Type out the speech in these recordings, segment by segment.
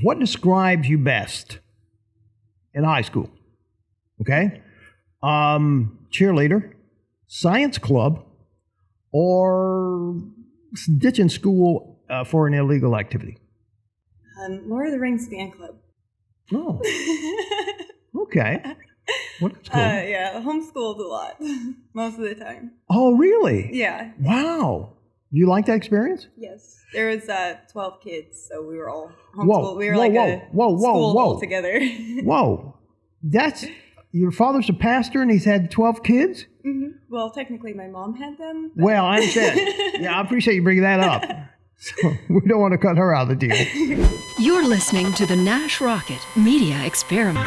What describes you best in high school? Okay. Cheerleader, science club, or ditching school for an illegal activity? Lord of the Rings fan club. Oh. Okay. Well, that's cool. Yeah, homeschooled a lot, most of the time. Oh, really? Yeah. Wow. Do you like that experience? Yes. There was 12 kids, so we were all homeschooled. We were a school all together. Whoa. That's, your father's a pastor and he's had 12 kids? Mm-hmm. Well, technically my mom had them. Well, I understand. Yeah, I appreciate you bringing that up. So we don't want to cut her out of the deal. You're listening to the Nash Rockett Media Experiment.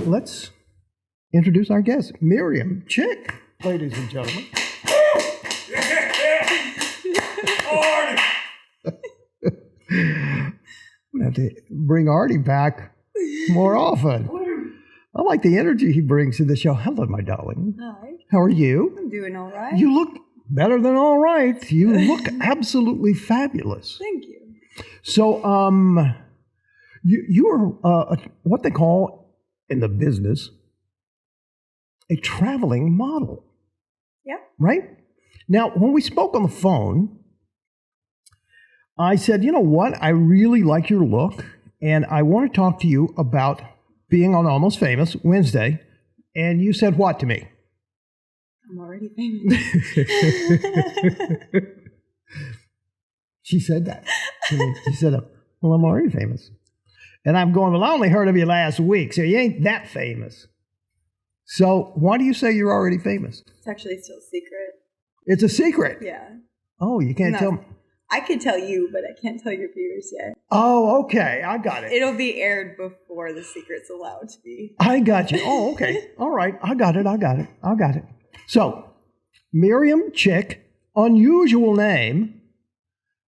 Let's introduce our guest, Miriam Chick, ladies and gentlemen. We have to bring Artie back more often. I like the energy he brings to the show. Hello, my darling. Hi. How are you? I'm doing all right. You look better than all right. You look absolutely fabulous. Thank you. So, you are what they call in the business a traveling model. Yeah. Right? Now, when we spoke on the phone, I said, you know what? I really like your look, and I want to talk to you about being on Almost Famous Wednesday. And you said what to me? I'm already famous. She said that. She said, well, I'm already famous. And I'm going, well, I only heard of you last week, so you ain't that famous. So why do you say you're already famous? It's actually still a secret. It's a secret? Yeah. Oh, you can't tell me. I could tell you, but I can't tell your viewers yet. Oh, okay. I got it. It'll be aired before the secret's allowed to be. I got you. Oh, okay. All right. I got it. So, Miriam Chick, unusual name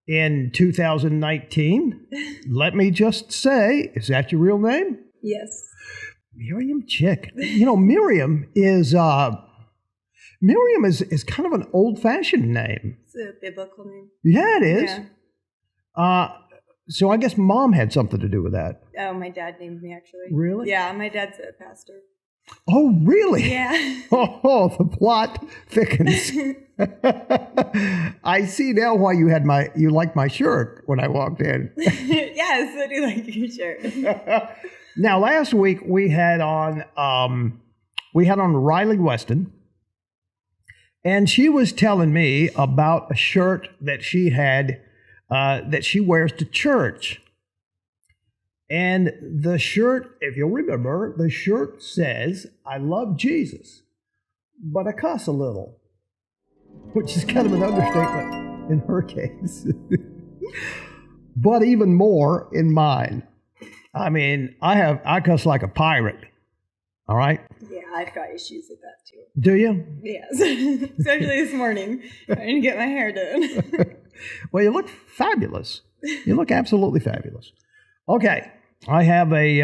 in 2019. Let me just say, is that your real name? Yes. Miriam Chick. You know, Miriam is kind of an old-fashioned name. It's a biblical name. Yeah, it is. Yeah. So I guess mom had something to do with that. Oh, my dad named me, actually. Really? Yeah, my dad's a pastor. Oh, really? Yeah. Oh, the plot thickens. I see now why you liked my shirt when I walked in. Yes, I do like your shirt. Now, last week we had on Riley Weston, and she was telling me about a shirt that she had that she wears to church. And the shirt, if you'll remember, the shirt says, I love Jesus, but I cuss a little, which is kind of an understatement in her case, but even more in mine. I mean, I cuss like a pirate, all right? Yeah, I've got issues with that too. Do you? Yes, especially this morning, trying to get my hair done. Well, you look fabulous. You look absolutely fabulous. Okay. I have a,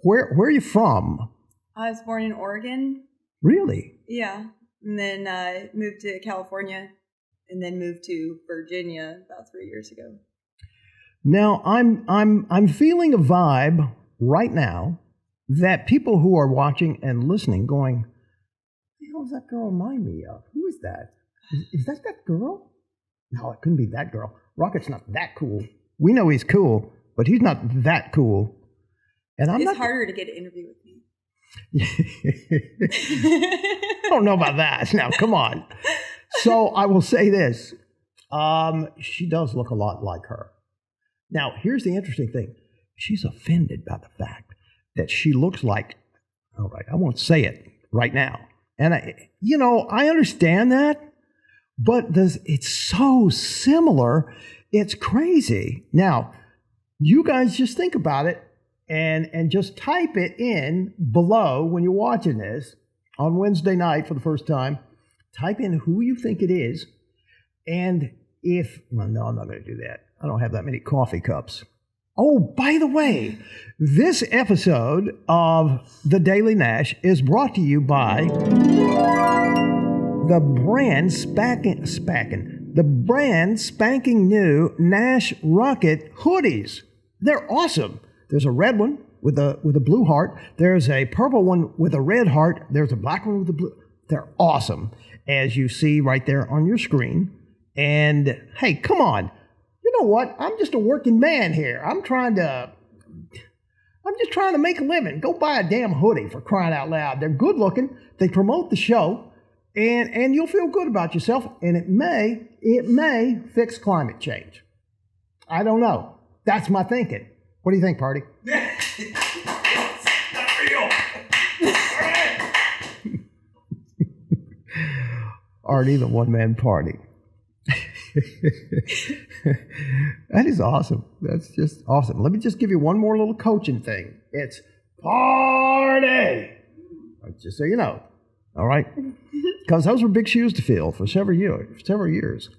where are you from? I was born in Oregon. Really? Yeah. And then moved to California and then moved to Virginia about 3 years ago. Now, I'm feeling a vibe right now that people who are watching and listening going, what the hell does that girl remind me of? Who is that? Is that girl? No, it couldn't be that girl. Rockett's not that cool. We know he's cool, but he's not that cool. And it's harder to get an interview with me. I don't know about that. Now, come on. So I will say this. She does look a lot like her. Now, here's the interesting thing. She's offended by the fact that she looks like, all right, I won't say it right now. And I understand that, but it's so similar. It's crazy. Now, you guys just think about it and just type it in below when you're watching this on Wednesday night for the first time. Type in who you think it is. And no, I'm not going to do that. I don't have that many coffee cups. Oh, by the way, this episode of The Daily Nash is brought to you by the brand the brand spanking new Nash Rockett hoodies. They're awesome. There's a red one with a blue heart. There's a purple one with a red heart. There's a black one with a blue. They're awesome, as you see right there on your screen. And hey, come on. You know what? I'm just a working man here. I'm just trying to make a living. Go buy a damn hoodie, for crying out loud. They're good looking. They promote the show, and you'll feel good about yourself. And it may fix climate change. I don't know. That's my thinking. What do you think, Party? It's not real. Artie, the one-man party. That is awesome. That's just awesome. Let me just give you one more little coaching thing. It's party. Just so you know. All right? Because those were big shoes to fill for several years.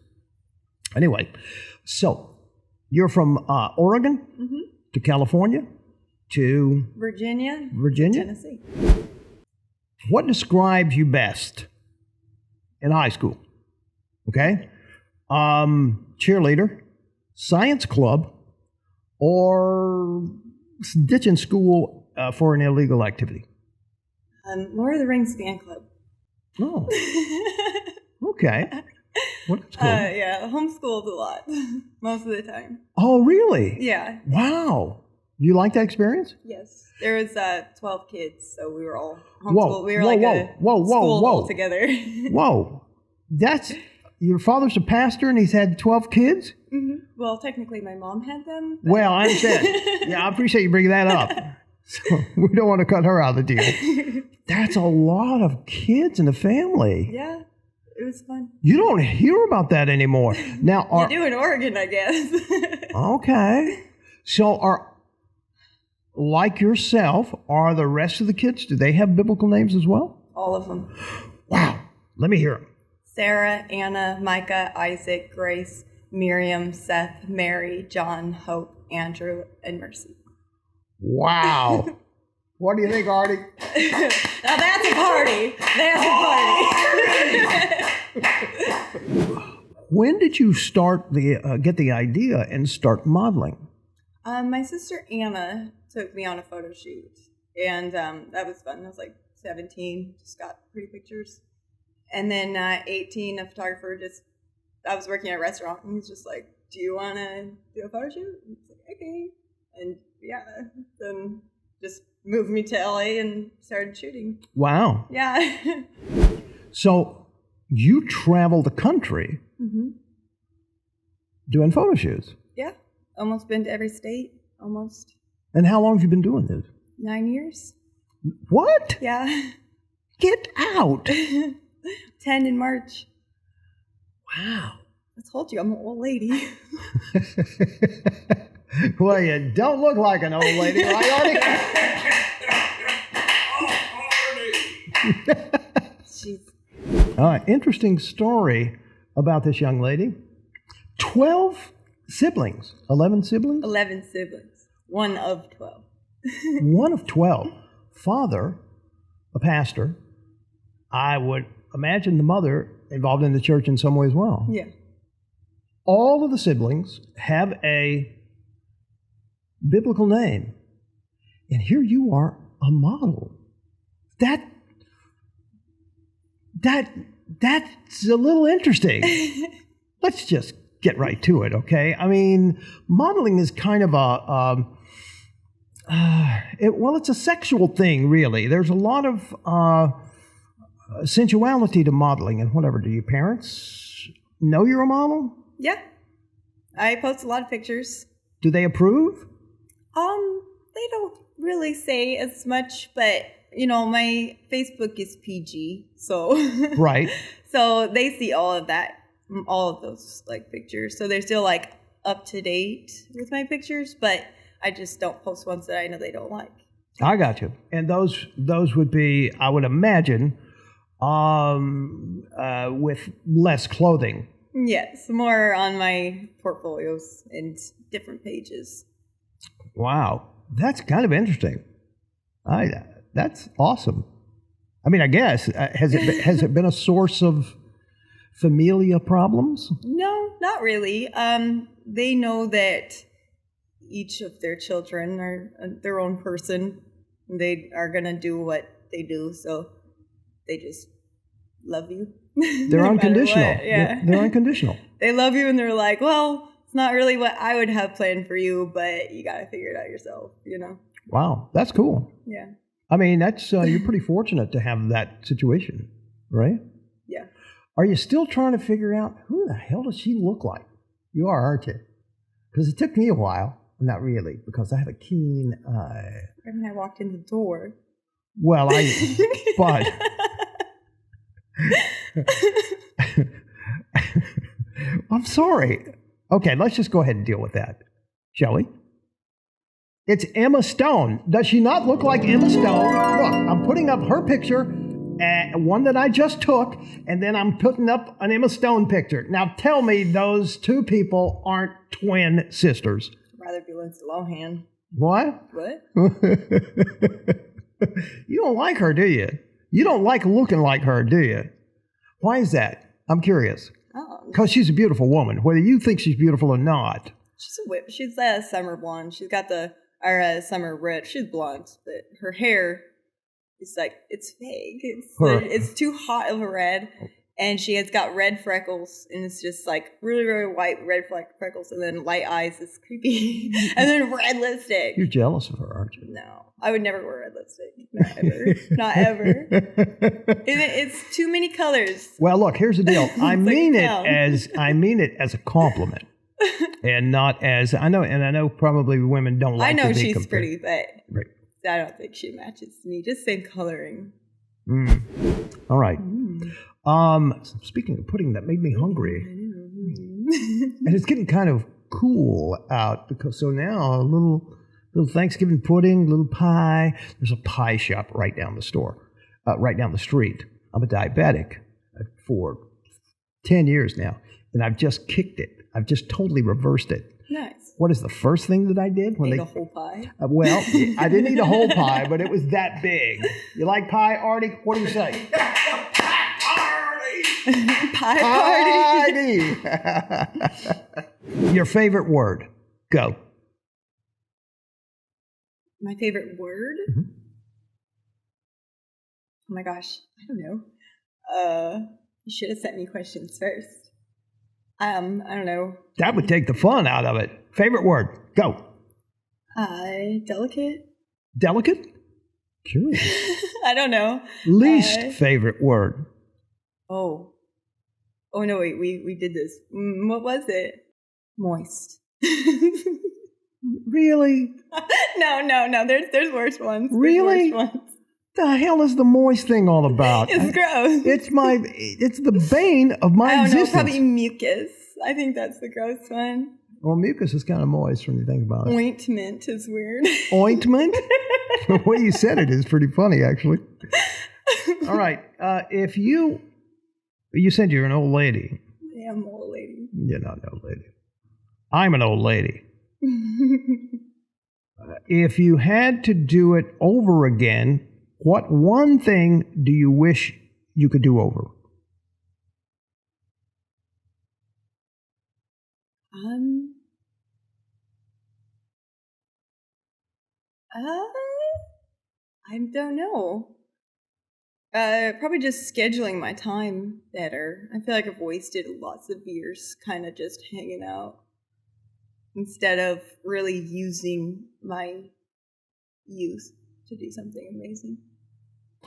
Anyway, so you're from Oregon to California to Virginia, Tennessee. What describes you best in high school? Okay? Cheerleader, science club, or ditching school for an illegal activity? Lord of the Rings fan club. Oh, okay. Well, that's cool. Yeah, homeschooled a lot, most of the time. Oh, really? Yeah. Wow. You like that experience? Yes. There was 12 kids, so we were all Whoa, homeschooled. We were whoa, like whoa, a whoa, whoa, school whoa. all together. Whoa. That's, your father's a pastor and he's had 12 kids? Well, technically my mom had them. but- Well, I understand. Yeah, I appreciate you bringing that up. So we don't want to cut her out of the deal. That's a lot of kids in the family. Yeah, it was fun. You don't hear about that anymore. Now, You do in Oregon, I guess. okay. So like yourself, are the rest of the kids, do they have biblical names as well? All of them. Wow. Let me hear them. Sarah, Anna, Micah, Isaac, Grace, Miriam, Seth, Mary, John, Hope, Andrew, and Mercy. Wow. What do you think, Artie? Now that's a party. That's a party. When did you start get the idea and start modeling? My sister Anna took me on a photo shoot, and that was fun. I was like 17, just got pretty pictures. And then 18, a photographer I was working at a restaurant, and he's just like, do you want to do a photo shoot? And I was like, okay. And yeah, then just moved me to LA and started shooting. Wow. Yeah. So you travel the country doing photo shoots. Yeah. Almost been to every state, almost. And how long have you been doing this? 9 years. What? Yeah. Get out. 10 in March. Wow. I told you, I'm an old lady. Well, you don't look like an old lady, right, Artie? She's Interesting story about this young lady. 12 siblings. 11 siblings? 11 siblings. One of 12. One of 12. Father, a pastor. I would imagine the mother involved in the church in some way as well. Yeah. All of the siblings have a biblical name. And here you are, a model. That's a little interesting. Let's just get right to it, okay? I mean, modeling is kind of it's a sexual thing, really. There's a lot of sensuality to modeling and whatever. Do your parents know you're a model? Yeah. I post a lot of pictures. Do they approve? They don't really say as much, but my Facebook is PG, so Right. So they see all of that, all of those pictures. So they're still up to date with my pictures, but I just don't post ones that I know they don't like. I got you. And those would be, I would imagine, with less clothing. Yes, more on my portfolios and different pages. Wow, that's kind of interesting. That's awesome. I mean, I guess has it been a source of familia problems? No, not really. They know that each of their children are their own person. They are going to do what they do, so they just love you. They're No matter unconditional. what, yeah. They're unconditional. They love you, and they're like, well, it's not really what I would have planned for you, but you got to figure it out yourself, you know? Wow, that's cool. Yeah. I mean, that's you're pretty fortunate to have that situation, right? Yeah. Are you still trying to figure out who the hell does she look like? You are, aren't you? Because it took me a while. Not really, because I have a keen eye. I mean, I walked in the door. Well, but I'm sorry. Okay, let's just go ahead and deal with that, shall we? It's Emma Stone. Does she not look like Emma Stone? Look, I'm putting up her picture, one that I just took, and then I'm putting up an Emma Stone picture. Now tell me those two people aren't twin sisters. I'd rather be Lindsay Lohan. What? What? You don't like her, do you? You don't like looking like her, do you? Why is that? I'm curious. Oh. Because she's a beautiful woman, whether you think she's beautiful or not. She's a whip. She's a summer blonde. She's got summer red. She's blonde, but her hair is like, it's fake. It's too hot of a red. And she has got red freckles, and it's just like really, really white red freckles, and then light eyes. It's creepy. And then red lipstick. You're jealous of her, aren't you? No, I would never wear red lipstick. Not ever. Not ever. It's too many colors. Well, look, here's the deal. I mean like it as a compliment, and not as I know. Probably women don't like. I know to be she's compared. pretty, but Right. I don't think she matches me. Just same coloring. All right. Speaking of pudding, that made me hungry. And it's getting kind of cool out because so now a little Thanksgiving pudding, little pie. There's a pie shop right down the street. I'm a diabetic for 10 years now, and I've just kicked it. I've just totally reversed it. Nice. What is the first thing that I did when Ate a whole pie. Well, I didn't eat a whole pie, but it was that big. You like pie, Artie? What do you say? Pie party. Your favorite word? Go. My favorite word? Mm-hmm. Oh my gosh, I don't know. You should have sent me questions first. I don't know. That would take the fun out of it. Favorite word? Go. Delicate? Delicate? Curious. I don't know. Least favorite word? Oh no, wait, we did this. What was it? Moist. Really? No. There's worse ones. Really? There's worse ones. The hell is the moist thing all about? It's gross. It's the bane of my existence. Probably mucus. I think that's the gross one. Well, mucus is kind of moist when you think about it. Ointment is weird. Ointment? The way you said it is pretty funny, actually. All right. If you said you're an old lady. Yeah, I'm an old lady. You're not an old lady. I'm an old lady. If you had to do it over again, what one thing do you wish you could do over? I don't know. Probably just scheduling my time better. I feel like I've wasted lots of years kind of just hanging out instead of really using my youth to do something amazing.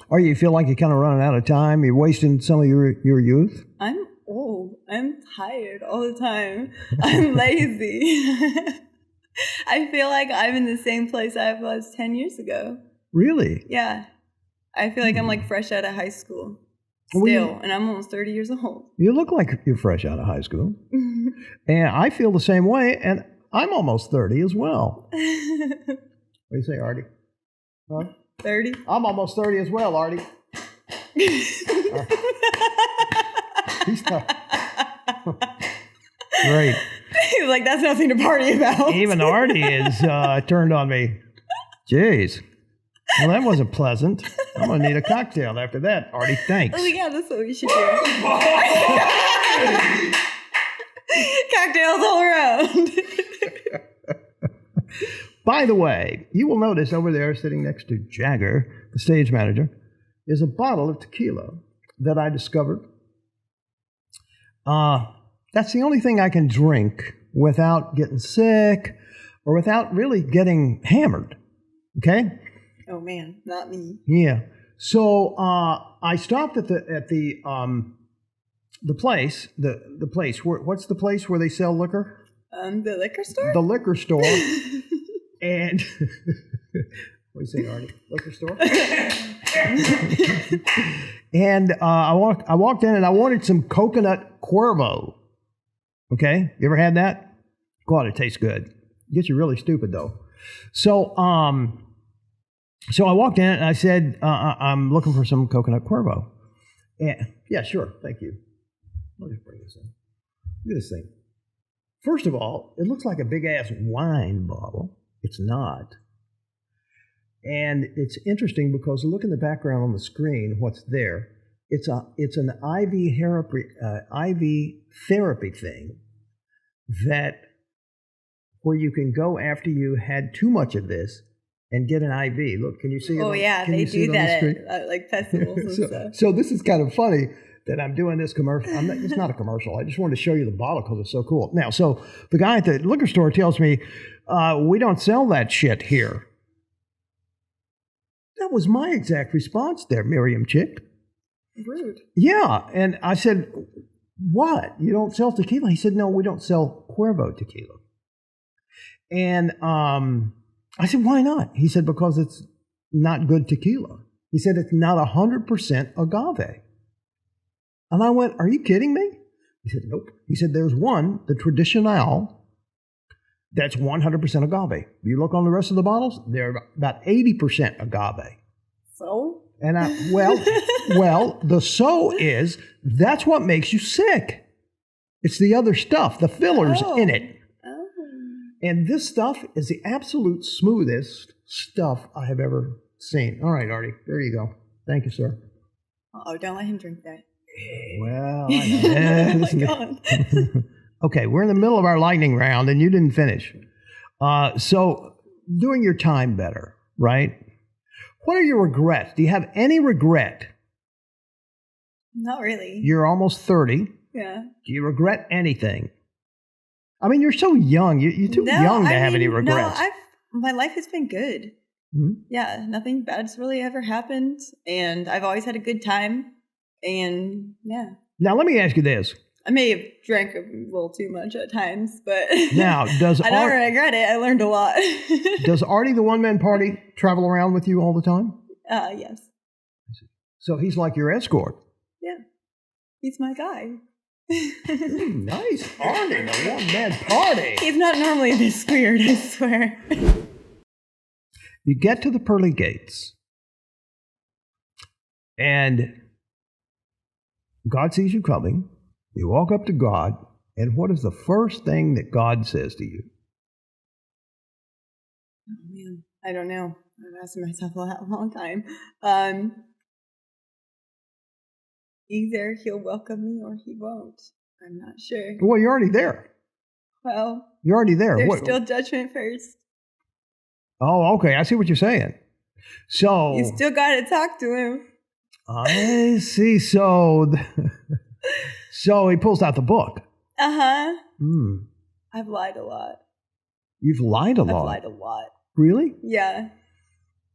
Or you feel like you're kind of running out of time? You're wasting some of your youth? I'm old. I'm tired all the time. I'm lazy. I feel like I'm in the same place I was 10 years ago. Really? Yeah. I feel like I'm like fresh out of high school still, and I'm almost 30 years old. You look like you're fresh out of high school. And I feel the same way, and I'm almost 30 as well. What do you say, Artie? Huh? 30? I'm almost 30 as well, Artie. He's not. Great. He's like, that's nothing to party about. Even Artie is turned on me. Jeez. Well, that wasn't pleasant. I'm going to need a cocktail after that. Artie, thanks. Oh, yeah, that's what we should do. Cocktails all around. By the way, you will notice over there, sitting next to Jagger, the stage manager, is a bottle of tequila that I discovered. That's the only thing I can drink without getting sick or without really getting hammered. Okay? Oh man, not me. Yeah. So I stopped at the place. The place. What's the place where they sell liquor? The liquor store. The liquor store. And what do you say, Artie? Liquor store. And I walked in and I wanted some coconut Cuervo. Okay, you ever had that? God, it tastes good. Gets you really stupid though. So I walked in and I said, I'm looking for some coconut Cuervo. And yeah, sure, thank you. Let me just bring this in. Look at this thing. First of all, it looks like a big ass wine bottle. It's not. And it's interesting because look in the background on the screen, what's there. It's an IV therapy thing that where you can go after you had too much of this and get an IV. Look, can you see it? Oh, yeah, they do that at like festivals and stuff. So this is kind of funny that I'm doing this commercial. It's not a commercial. I just wanted to show you the bottle because it's so cool. Now, so the guy at the liquor store tells me, we don't sell that shit here. That was my exact response there, Miriam Chick. Rude. Yeah, and I said, what? You don't sell tequila? He said, no, we don't sell Cuervo tequila. And I said, why not? He said, because it's not good tequila. He said, it's not 100% agave. And I went, are you kidding me? He said, nope. He said, there's one, the Tradicional, that's 100% agave. You look on the rest of the bottles, they're about 80% agave. So? And well, the so is, that's what makes you sick. It's the other stuff, the fillers in it. Oh. And this stuff is the absolute smoothest stuff I have ever seen. All right, Artie, there you go. Thank you, sir. Oh, don't let him drink that. Well, I know. Oh my God. Okay, we're in the middle of our lightning round, and you didn't finish. So, doing your time better, right? What are your regrets? Do you have any regret? Not really. You're almost 30. Yeah. Do you regret anything? I mean, you're so young. You're too young to have any regrets. No, my life has been good. Mm-hmm. Yeah, nothing bad's really ever happened, and I've always had a good time, and yeah. Now, let me ask you this. I may have drank a little too much at times, but now does I don't regret it. I learned a lot. Does Artie, the one-man party, travel around with you all the time? Yes. So he's like your escort. Yeah, he's my guy. Nice, Artie, the one-man party. He's not normally this weird, I swear. You get to the pearly gates, and God sees you coming. You walk up to God, and what is the first thing that God says to you? Oh, man. I don't know. I've asked myself a long time. Either he'll welcome me or he won't. I'm not sure. Well, you're already there. Well, you're already there. There's still judgment first. Oh, okay. I see what you're saying. So you still got to talk to him. I see. So he pulls out the book. Uh-huh. Hmm. I've lied a lot. You've lied a lot? I've lied a lot. Really? Yeah.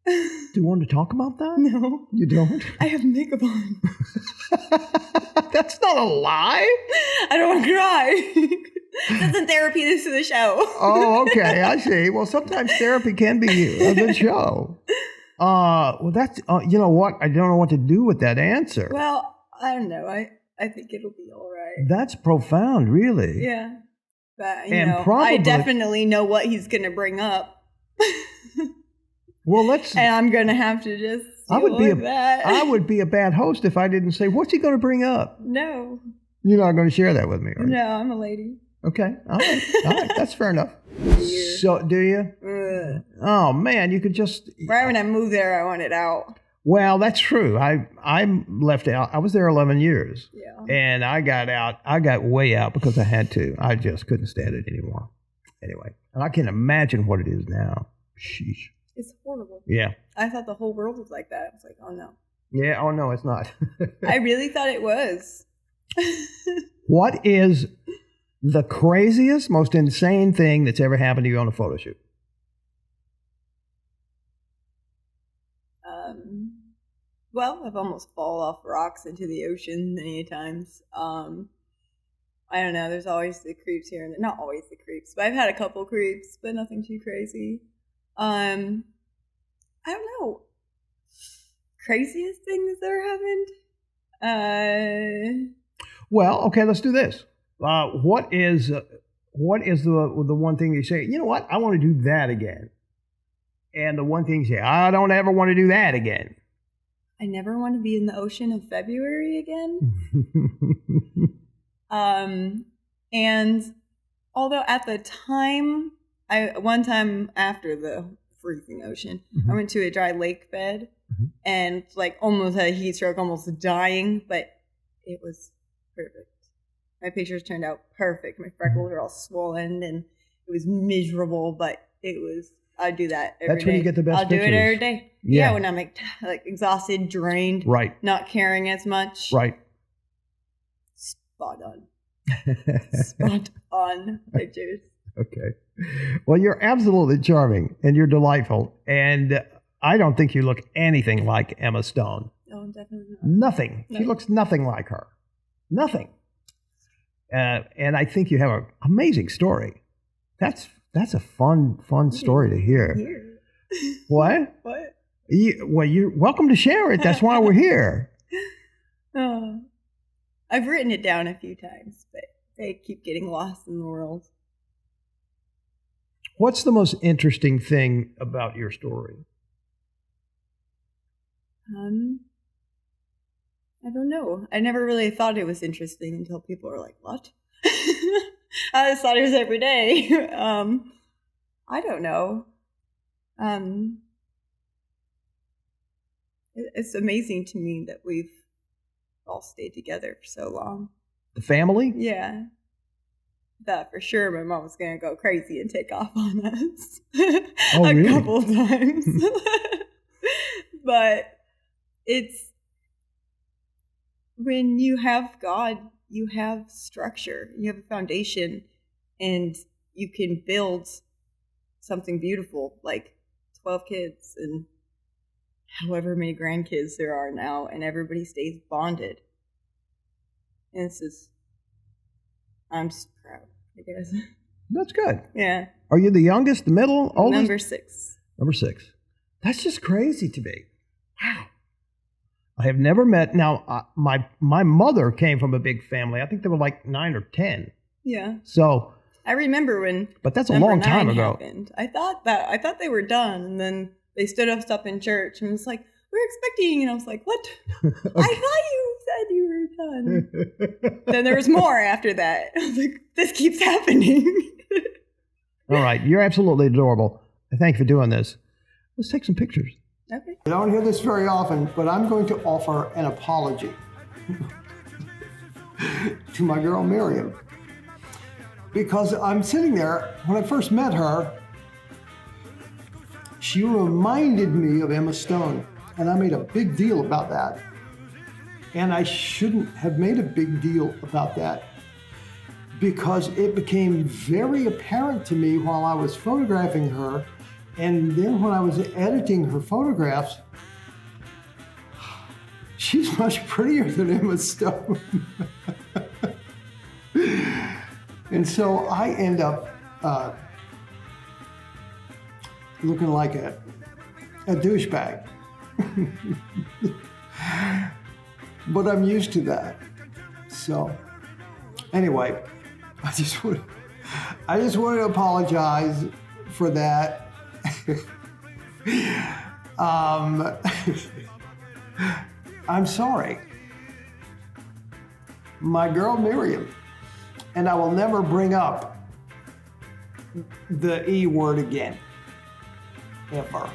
Do you want to talk about that? No. You don't? I have makeup on. That's not a lie. I don't want to cry. That's in therapy. This is a show. Oh, okay. I see. Well, sometimes therapy can be a good show. Well, that's, you know what? I don't know what to do with that answer. Well, I don't know. I think it'll be all right. That's profound, really. Yeah. But, you And know, probably, I definitely know what he's going to bring up. Well, let's. And I'm going to have to just deal with that. I would be a bad host if I didn't say, what's he going to bring up? No. You're not going to share that with me, are you? No, I'm a lady. Okay. All right. All right. That's fair enough. So, do you? Ugh. Oh, man, you could just. Right when I moved there, I wanted out. Well, that's true. I left out. I was there 11 years. Yeah. And I got out. I got way out because I had to. I just couldn't stand it anymore. Anyway, and I can imagine what it is now. Sheesh. It's horrible. Yeah. I thought the whole world was like that. I was like, oh no. Yeah. Oh, no, it's not. I really thought it was. What is the craziest, most insane thing that's ever happened to you on a photo shoot? Well, I've almost fallen off rocks into the ocean many times. I don't know. There's always the creeps here and there. Not always the creeps, but I've had a couple creeps, but nothing too crazy. I don't know. Craziest thing that's ever happened? Well, okay, let's do this. What is the one thing you say, you know what, I want to do that again? And the one thing you say, I don't ever want to do that again. I never want to be in the ocean in February again. And although at the time, one time after the freezing ocean, I went to a dry lake bed and like almost had a heat stroke, almost dying, but it was perfect. My pictures turned out perfect. My freckles were all swollen and it was miserable, but it was, I'd do that every day. That's when you get the best I'll do pictures. it every day. Yeah. Yeah, when I'm like exhausted, drained, Right. not caring as much. Right. Spot on. Spot on pictures. Okay. Well, you're absolutely charming and you're delightful. And I don't think you look anything like Emma Stone. No, definitely not. Nothing. No. She looks nothing like her. Nothing. And I think you have an amazing story. That's a fun story to hear. Here. What? What? Well, you're welcome to share it. That's why we're here. Oh. I've written it down a few times, but they keep getting lost in the world. What's the most interesting thing about your story? I don't know. I never really thought it was interesting until people were like, what? I just thought it was every day. I don't know. It's amazing to me that we've all stayed together for so long. The family? Yeah. Thought for sure my mom was going to go crazy and take off on us Oh, a really? couple of times. But it's when you have God, you have structure, you have a foundation, and you can build something beautiful like 12 kids and however many grandkids there are now, and everybody stays bonded. And it's just, I'm just proud, I guess. That's good. Yeah. Are you the youngest, the middle, oldest? Number 6. Number 6. That's just crazy to me. Wow. I have never met. Now, my mother came from a big family. I think there were like 9 or 10. Yeah. So. I remember when. But that's a number long time 9 ago. happened. I thought they were done, and then they stood us up in church and was like, "We're expecting," and I was like, "What? Okay. I thought you said you were done." Then there was more after that. I was like, "This keeps happening." All right, you're absolutely adorable. Thank you for doing this. Let's take some pictures. Okay. I don't hear this very often, but I'm going to offer an apology to my girl Miriam. Because I'm sitting there, when I first met her, she reminded me of Emma Stone, and I made a big deal about that. And I shouldn't have made a big deal about that, because it became very apparent to me while I was photographing her, and then when I was editing her photographs, she's much prettier than Emma Stone. And so I end up looking like a douchebag. But I'm used to that. So anyway, I just want to apologize for that. I'm sorry. My girl Miriam. And I will never bring up the E word again. Ever.